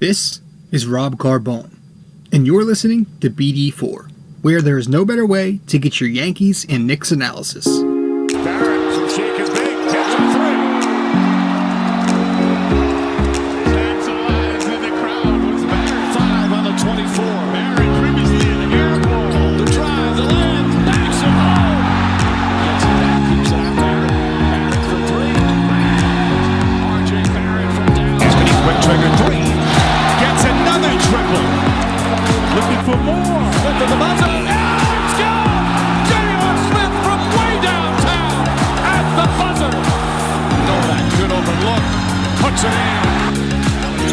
This is Rob Carbone, and you're listening to BD4, where there is no better way to get your Yankees and Knicks analysis. Barrett from shake and bake, gets a three. Stands alive in the crowd with Barrett 5 on the 24. Barrett previously in the air ball. The drive, the land, backs him home. Gets it back, keeps it out there. Barrett for three. R.J. Barrett from down. Quick trigger three. Gets another triple. Looking for more. Smith at the buzzer. It's gone! J.R. Smith from way downtown at the buzzer. Novak, good open look. Puts it in.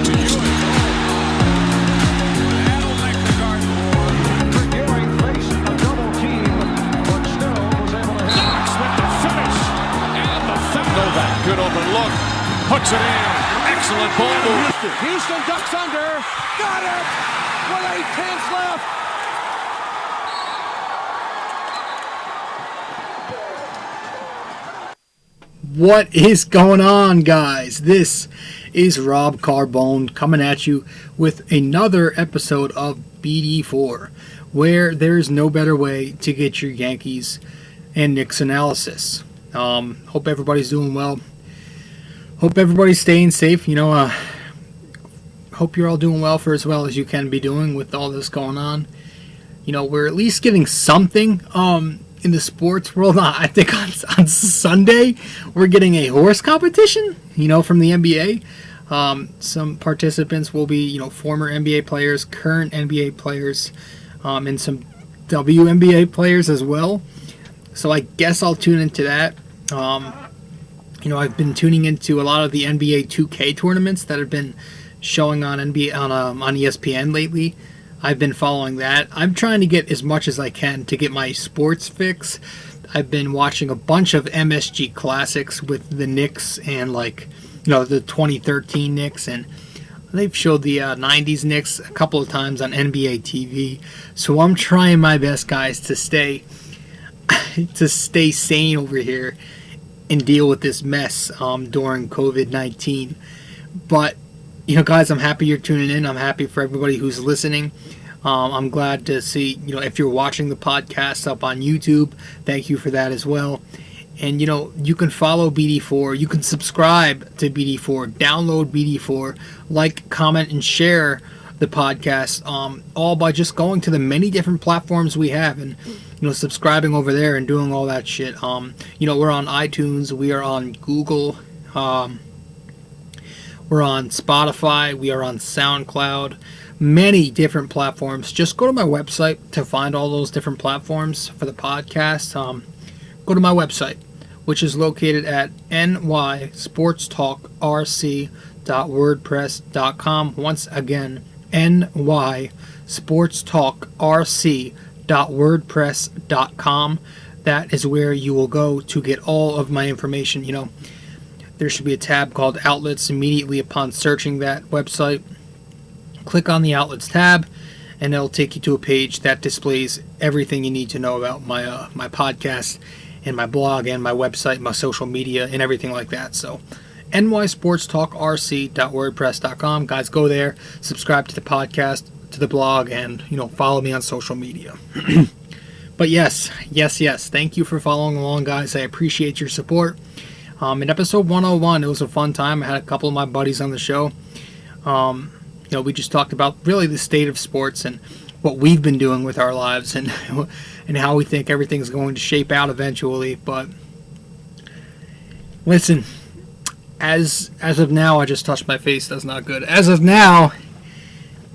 To Ewing. That'll make the Garden War. Ewing faced a double team, but still was able to hit. Knox with the finish. And the foul. Novak, good open look. Puts it in. Excellent ball move. Houston ducks under. Got it! With 8 tenths left. What is going on, guys? This is Rob Carbone coming at you with another episode of BD4, where there's no better way to get your Yankees and Knicks analysis. Hope everybody's doing well. Hope everybody's staying safe. Hope you're all doing well for as well as you can be doing with all this going on. We're at least getting something in the sports world. I think on Sunday we're getting a horse competition, from the NBA. Some participants will be, former NBA players, current NBA players, and some WNBA players as well. So I guess I'll tune into that. I've been tuning into a lot of the NBA 2K tournaments that have been showing on NBA on ESPN lately. I've been following that. I'm trying to get as much as I can to get my sports fix. I've been watching a bunch of MSG classics with the Knicks and the 2013 Knicks, and they've showed the 90s Knicks a couple of times on NBA TV. So I'm trying my best, guys, to stay sane over here and deal with this mess during COVID-19. But guys, I'm happy you're tuning in. I'm happy for everybody who's listening. I'm glad to see, if you're watching the podcast up on YouTube, thank you for that as well. And, you can follow BD4. You can subscribe to BD4, download BD4, like, comment, and share the podcast, all by just going to the many different platforms we have and, subscribing over there and doing all that shit. We're on iTunes. We are on Google. We're on Spotify. We are on SoundCloud. Many different platforms. Just go to my website to find all those different platforms for the podcast. Go to my website, which is located at nysportstalkrc.wordpress.com. Once again, nysportstalkrc.wordpress.com. That is where you will go to get all of my information. There should be a tab called Outlets immediately upon searching that website. Click on the Outlets tab, and it'll take you to a page that displays everything you need to know about my podcast and my blog and my website, my social media, and everything like that. So, nysportstalkrc.wordpress.com. Guys, go there, subscribe to the podcast, to the blog, and follow me on social media. But yes, thank you for following along, guys. I appreciate your support. In episode 101, it was a fun time. I had a couple of my buddies on the show. We just talked about really the state of sports and what we've been doing with our lives and how we think everything's going to shape out eventually. But listen, as of now, I just touched my face. That's not good. As of now,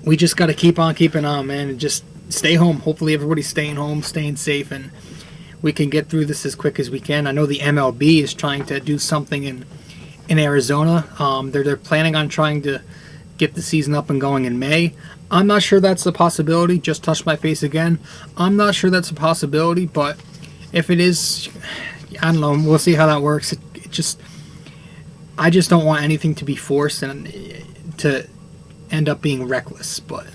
we just got to keep on keeping on, man, and just stay home. Hopefully everybody's staying home, staying safe, and we can get through this as quick as we can. I know the MLB is trying to do something in Arizona. They're planning on trying to get the season up and going in May. I'm not sure that's a possibility. Just touched my face again. I'm not sure that's a possibility, but if it is, I don't know. We'll see how that works. I just don't want anything to be forced and to end up being reckless. But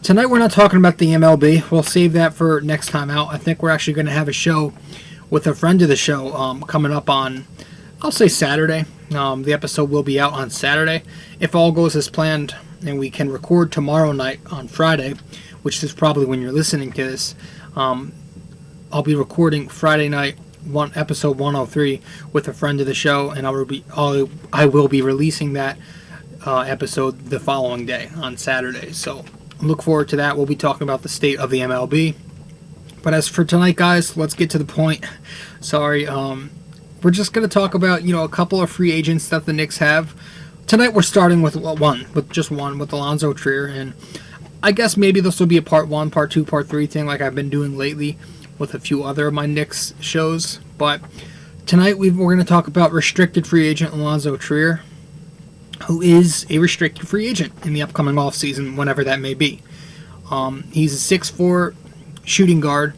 tonight we're not talking about the MLB. We'll save that for next time out. I think we're actually going to have a show with a friend of the show coming up on, I'll say Saturday. The episode will be out on Saturday. If all goes as planned, and we can record tomorrow night on Friday, which is probably when you're listening to this. I'll be recording Friday night, episode 103, with a friend of the show, and I will be releasing that episode the following day on Saturday. So look forward to that. We'll be talking about the state of the MLB. But as for tonight, guys, let's get to the point. Sorry, we're just going to talk about a couple of free agents that the Knicks have. Tonight we're starting with just one, with Allonzo Trier, and I guess maybe this will be a part 1, part 2, part 3 thing like I've been doing lately with a few other of my Knicks shows. But tonight we're going to talk about restricted free agent Allonzo Trier, who is a restricted free agent in the upcoming offseason, whenever that may be. He's a 6'4" shooting guard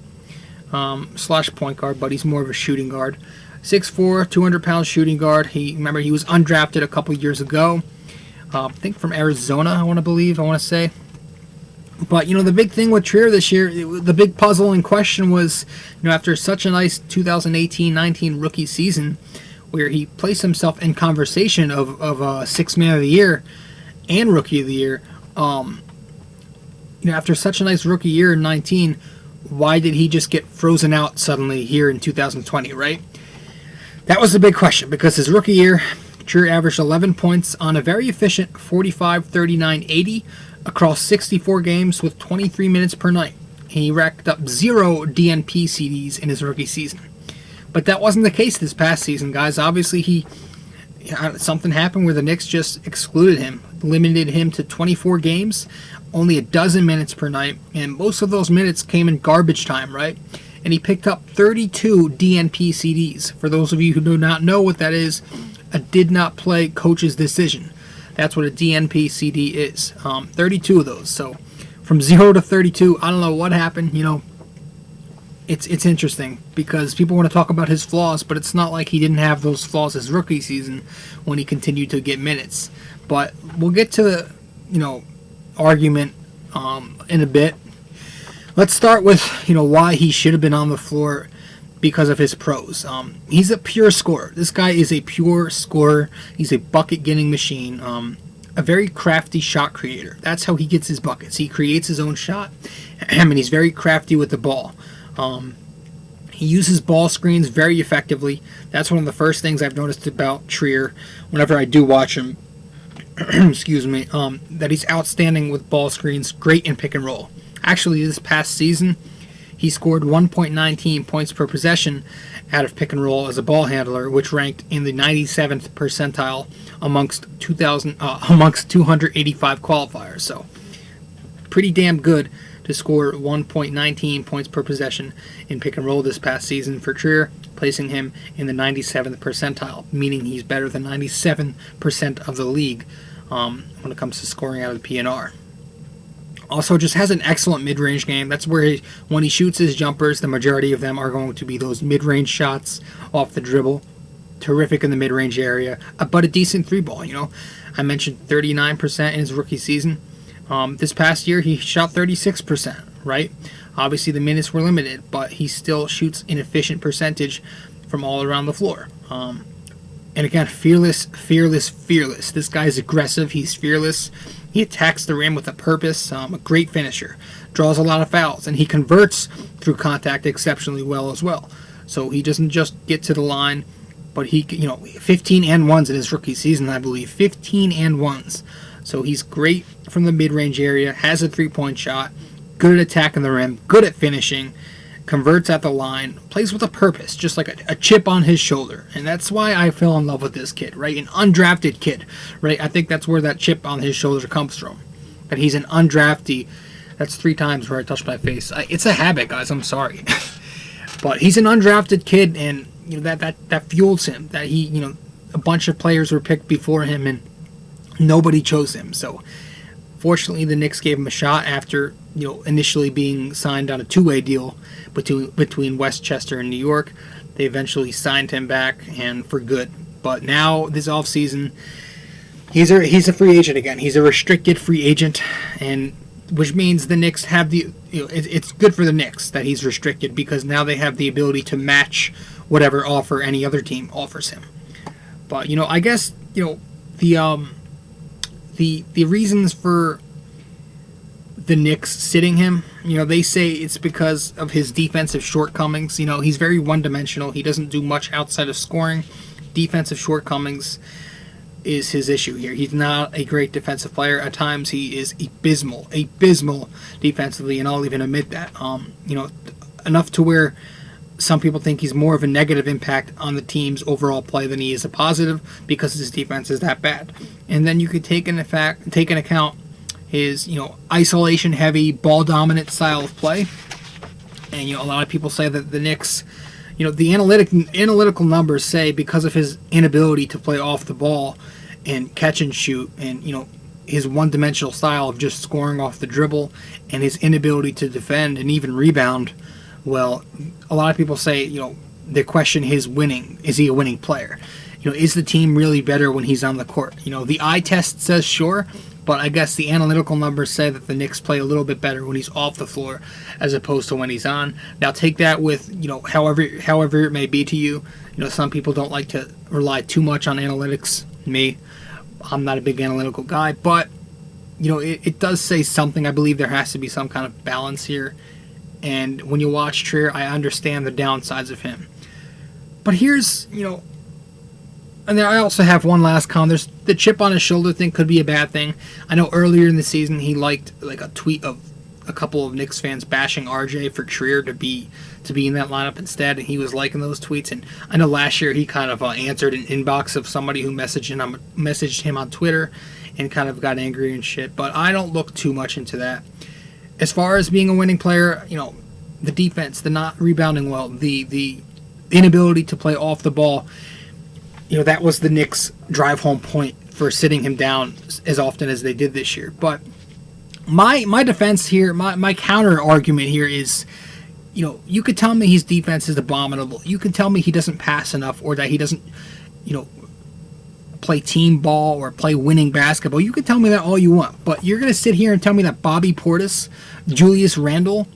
/ point guard, but he's more of a shooting guard. 6'4", 200-pound shooting guard. He was undrafted a couple years ago. I think from Arizona, I want to say. But, the big thing with Trier this year, the big puzzle in question was, after such a nice 2018-19 rookie season, where he placed himself in conversation of Sixth Man of the Year and Rookie of the Year, after such a nice rookie year in 19, why did he just get frozen out suddenly here in 2020, right? That was the big question, because his rookie year, Trier averaged 11 points on a very efficient 45-39-80 across 64 games with 23 minutes per night. He racked up 0 DNP CDs in his rookie season. But that wasn't the case this past season, guys. Obviously, something happened where the Knicks just excluded him, limited him to 24 games, only 12 minutes per night, and most of those minutes came in garbage time, right? And he picked up 32 DNP CDs. For those of you who do not know what that is, a did not play coach's decision. That's what a DNP CD is. 32 of those. So from 0 to 32, I don't know what happened. It's interesting because people want to talk about his flaws, but it's not like he didn't have those flaws his rookie season when he continued to get minutes. But we'll get to the argument in a bit. Let's start with why he should have been on the floor because of his pros. He's a pure scorer. This guy is a pure scorer. He's a bucket-getting machine. A very crafty shot creator. That's how he gets his buckets. He creates his own shot, and he's very crafty with the ball. He uses ball screens very effectively. That's one of the first things I've noticed about Trier whenever I do watch him. Excuse me. That he's outstanding with ball screens, great in pick and roll. Actually, this past season, he scored 1.19 points per possession out of pick and roll as a ball handler, which ranked in the 97th percentile amongst 285 qualifiers. So, pretty damn good to score 1.19 points per possession in pick and roll this past season for Trier, placing him in the 97th percentile, meaning he's better than 97% of the league when it comes to scoring out of the PNR. Also, just has an excellent mid-range game. That's where when he shoots his jumpers, the majority of them are going to be those mid-range shots off the dribble. Terrific in the mid-range area, but a decent three-ball. I mentioned 39% in his rookie season. This past year, he shot 36%, right? Obviously, the minutes were limited, but he still shoots an efficient percentage from all around the floor. And again, fearless. This guy's aggressive. He's fearless. He attacks the rim with a purpose. A great finisher. Draws a lot of fouls, and he converts through contact exceptionally well as well. So he doesn't just get to the line, but he, 15 and ones in his rookie season, I believe. 15 and ones. So he's great from the mid-range area, has a three-point shot, good at attacking the rim, good at finishing, converts at the line, plays with a purpose, just like a chip on his shoulder. And that's why I fell in love with this kid, right? An undrafted kid, right? I think that's where that chip on his shoulder comes from. That he's an undrafted. That's 3 times where I touched my face. It's a habit, guys. I'm sorry. But he's an undrafted kid, and that fuels him. That he, a bunch of players were picked before him, and nobody chose him. So fortunately, the Knicks gave him a shot after initially being signed on a 2-way deal between Westchester and New York. They eventually signed him back, and for good. But now this offseason, he's a free agent again. He's a restricted free agent, and which means the Knicks have it's good for the Knicks that he's restricted, because now they have the ability to match whatever offer any other team offers him. But I guess the the reasons for the Knicks sitting him, they say it's because of his defensive shortcomings. He's very one-dimensional. He doesn't do much outside of scoring. Defensive shortcomings is his issue here. He's not a great defensive player. At times, he is abysmal defensively, and I'll even admit that. Enough to where some people think he's more of a negative impact on the team's overall play than he is a positive because his defense is that bad. And then you could take into account his isolation heavy, ball dominant style of play. And a lot of people say that the Knicks, the analytical numbers say because of his inability to play off the ball and catch and shoot, and his one-dimensional style of just scoring off the dribble, and his inability to defend and even rebound. Well, a lot of people say, they question his winning. Is he a winning player? Is the team really better when he's on the court? The eye test says sure, but I guess the analytical numbers say that the Knicks play a little bit better when he's off the floor as opposed to when he's on. Now, take that with, however it may be to you. Some people don't like to rely too much on analytics. Me, I'm not a big analytical guy, but, it does say something. I believe there has to be some kind of balance here. And when you watch Trier, I understand the downsides of him. But here's, and then I also have one last comment. There's the chip on his shoulder thing could be a bad thing. I know earlier in the season he liked a tweet of a couple of Knicks fans bashing RJ for Trier to be in that lineup instead, and he was liking those tweets. And I know last year he kind of answered an inbox of somebody who messaged him on Twitter and kind of got angry and shit. But I don't look too much into that. As far as being a winning player, the defense, the not rebounding well, the inability to play off the ball, that was the Knicks' drive home point for sitting him down as often as they did this year. But my defense here, my counter argument here is, you could tell me his defense is abominable. You could tell me he doesn't pass enough, or that he doesn't, play team ball or play winning basketball. You can tell me that all you want, but you're going to sit here and tell me that Bobby Portis, Julius Randle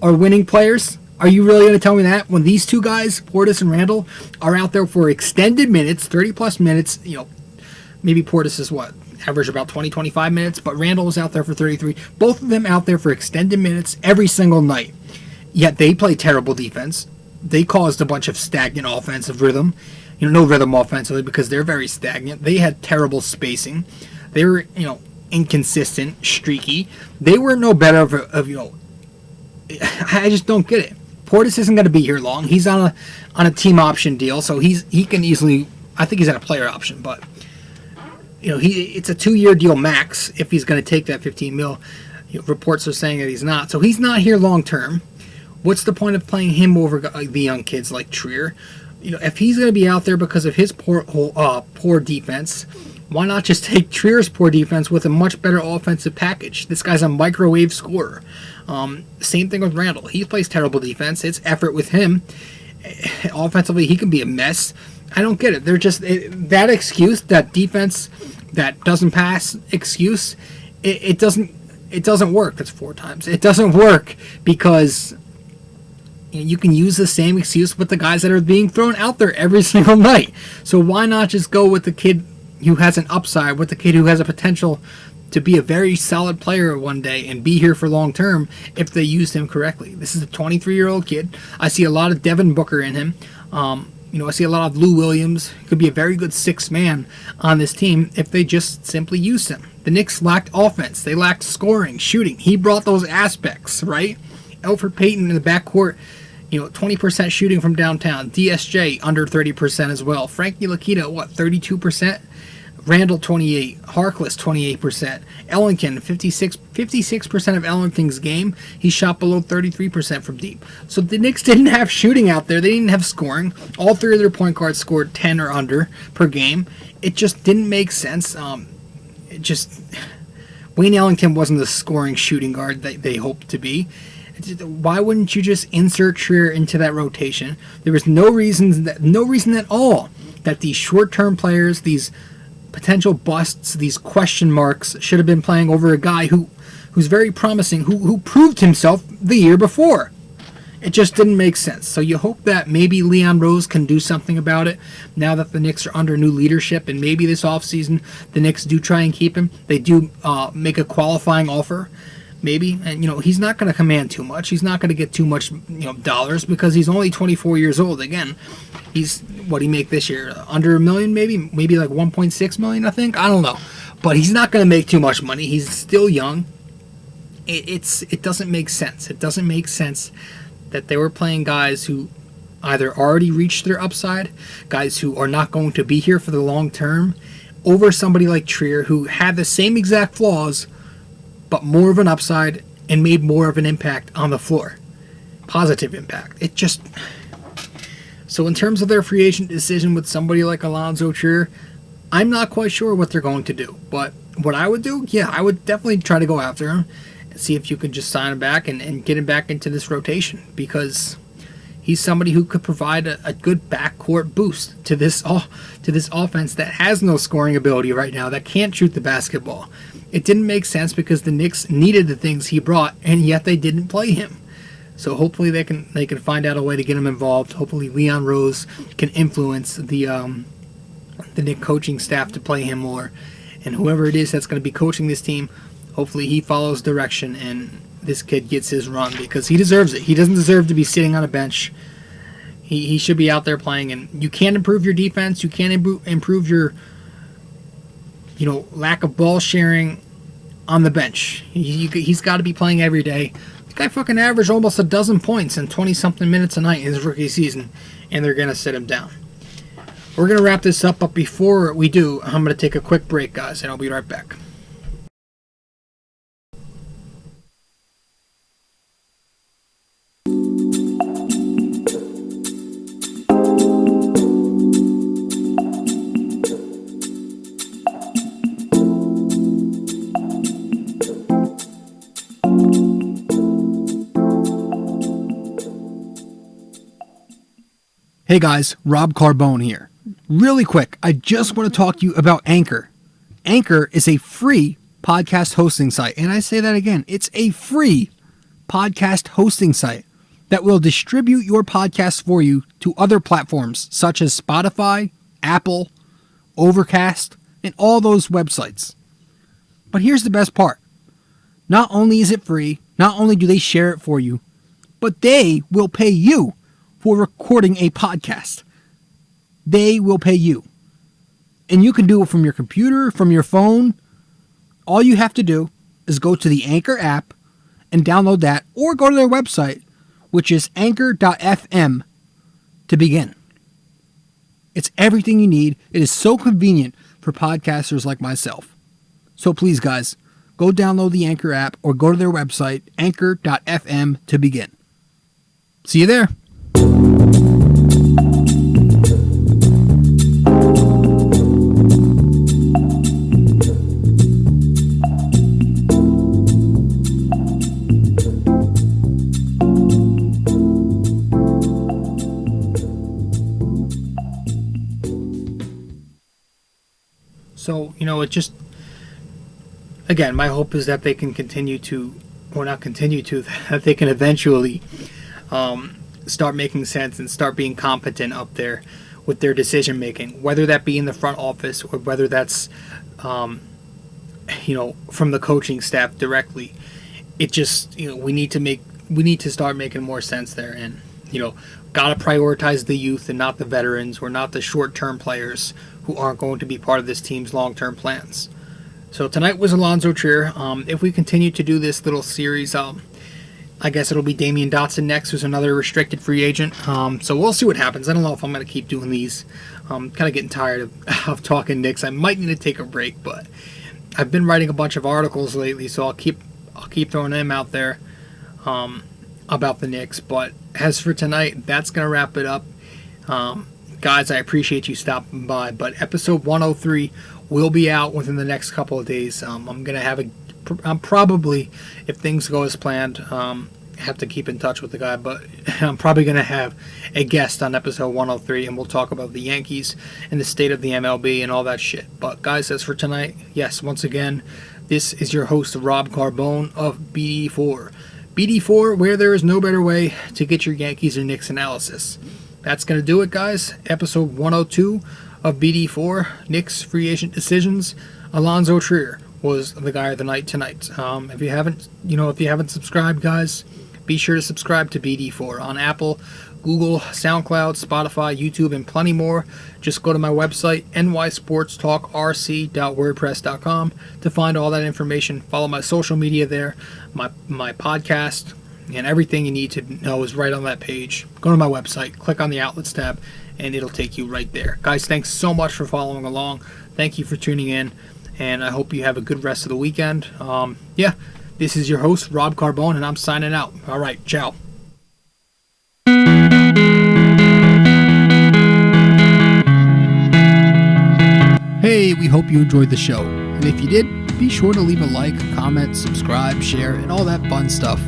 are winning players? Are you really going to tell me that when these two guys, Portis and Randle, are out there for extended minutes, 30-plus minutes? Maybe Portis is average about 20, 25 minutes, but Randle was out there for 33. Both of them out there for extended minutes every single night. Yet they play terrible defense. They caused a bunch of stagnant offensive rhythm. No rhythm offensively because they're very stagnant. They had terrible spacing. They were, inconsistent, streaky. They were no better of I just don't get it. Portis isn't going to be here long. He's on a team option deal, so he can easily. I think he's on a player option, but it's a 2-year deal max if he's going to take that $15 million. Reports are saying that he's not, so he's not here long term. What's the point of playing him over the young kids like Trier? If he's going to be out there because of his poor defense, why not just take Trier's poor defense with a much better offensive package? This guy's a microwave scorer. Same thing with Randle. He plays terrible defense. It's effort with him. Offensively, he can be a mess. I don't get it. They're just that excuse, that defense that doesn't pass excuse. It doesn't work. That's 4 times. It doesn't work because you can use the same excuse with the guys that are being thrown out there every single night. So why not just go with the kid who has an upside, with the kid who has a potential to be a very solid player one day and be here for long term if they used him correctly? This is a 23-year-old kid. I see a lot of Devin Booker in him. I see a lot of Lou Williams. Could be a very good 6th man on this team if they just simply used him. The Knicks lacked offense. They lacked scoring, shooting. He brought those aspects, right? Elfrid Payton in the backcourt, 20% shooting from downtown. DSJ under 30% as well. Frank Ntilikina, 32%? Randle 28%, Harkless 28%, Ellington 56% of Ellington's game. He shot below 33% from deep. So the Knicks didn't have shooting out there. They didn't have scoring. All 3 of their point guards scored 10 or under per game. It just didn't make sense. Wayne Ellington wasn't the scoring shooting guard that they hoped to be. Why wouldn't you just insert Trier into that rotation? There was no reason at all that these short-term players, these potential busts, these question marks, should have been playing over a guy who's very promising, who proved himself the year before. It just didn't make sense. So you hope that maybe Leon Rose can do something about it now that the Knicks are under new leadership, and maybe this offseason the Knicks do try and keep him. They do make a qualifying offer, maybe. And, he's not going to command too much. He's not going to get too much, dollars, because he's only 24 years old. Again, he's, what he make this year? Under $1 million, maybe like 1.6 million, I think. I don't know. But he's not going to make too much money. He's still young. It doesn't make sense. It doesn't make sense that they were playing guys who either already reached their upside, guys who are not going to be here for the long term, over somebody like Trier, who had the same exact flaws, but more of an upside and made more of an impact on the floor. Positive impact. So in terms of their free agent decision with somebody like Allonzo Trier, I'm not quite sure what they're going to do. But what I would do, I would definitely try to go after him. See if you could just sign him back and get him back into this rotation, because he's somebody who could provide a good backcourt boost to this offense that has no scoring ability right now, that can't shoot the basketball. It didn't make sense because the Knicks needed the things he brought, and yet they didn't play him. So hopefully they can find out a way to get him involved. Hopefully Leon Rose can influence the Knicks coaching staff to play him more, and whoever it is that's going to be coaching this team, hopefully he follows direction and this kid gets his run, because he deserves it. He doesn't deserve to be sitting on a bench. He should be out there playing, and you can't improve your defense. You can't improve your lack of ball sharing on the bench. He's got to be playing every day. The guy fucking averaged almost a dozen points and 20-something minutes a night in his rookie season, and they're going to sit him down. We're going to wrap this up, but before we do, I'm going to take a quick break, guys, and I'll be right back. Hey guys, Rob Carbone here. Really quick, I just want to talk to you about Anchor. Anchor is a free podcast hosting site, and I say that again, it's a free podcast hosting site that will distribute your podcast for you to other platforms such as Spotify, Apple, Overcast, and all those websites. But here's the best part. Not only is it free, not only do they share it for you, but they will pay you for recording a podcast. They will pay you. And you can do it from your computer, from your phone. All you have to do is go to the Anchor app and download that, or go to their website, which is anchor.fm, to begin. It's everything you need. It is so convenient for podcasters like myself. So please, guys, go download the Anchor app or go to their website, anchor.fm, to begin. See you there. So, it just, again, my hope is that they can continue to, or not continue to, that they can eventually start making sense and start being competent up there with their decision making, whether that be in the front office or whether that's, from the coaching staff directly. It just, we need to start making more sense there, and, got to prioritize the youth and not the veterans, or not the short-term players who aren't going to be part of this team's long-term plans. So tonight was Allonzo Trier. If we continue to do this little series, I guess it'll be Damian Dotson next, who's another restricted free agent. So we'll see what happens. I don't know if I'm going to keep doing these. I'm kind of getting tired of talking Knicks. I might need to take a break, but I've been writing a bunch of articles lately, so I'll keep throwing them out there about the Knicks. But as for tonight, that's going to wrap it up. Guys, I appreciate you stopping by, but episode 103 will be out within the next couple of days. I'm going to have I'm probably, if things go as planned, have to keep in touch with the guy, but I'm probably going to have a guest on episode 103, and we'll talk about the Yankees and the state of the MLB and all that shit. But guys, as for tonight, yes, once again, this is your host, Rob Carbone of BD4. BD4, where there is no better way to get your Yankees or Knicks analysis. That's going to do it, guys. Episode 102 of BD4, Knicks free agent decisions. Allonzo Trier was the guy of the night tonight. If you haven't subscribed, guys, be sure to subscribe to BD4 on Apple, Google, SoundCloud, Spotify, YouTube, and plenty more. Just go to my website, nysportstalkrc.wordpress.com, to find all that information. Follow my social media there, my podcast, and everything you need to know is right on that page. Go to my website, click on the Outlets tab, and it'll take you right there. Guys, thanks so much for following along. Thank you for tuning in, and I hope you have a good rest of the weekend. This is your host, Rob Carbone, and I'm signing out. All right, ciao. Hey, we hope you enjoyed the show. And if you did, be sure to leave a like, comment, subscribe, share, and all that fun stuff.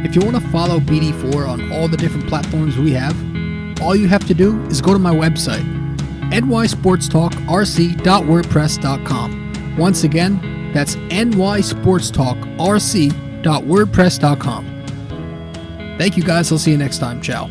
If you want to follow BD4 on all the different platforms we have, all you have to do is go to my website, nysportstalkrc.wordpress.com. Once again, that's nysportstalkrc.wordpress.com. Thank you, guys. I'll see you next time. Ciao.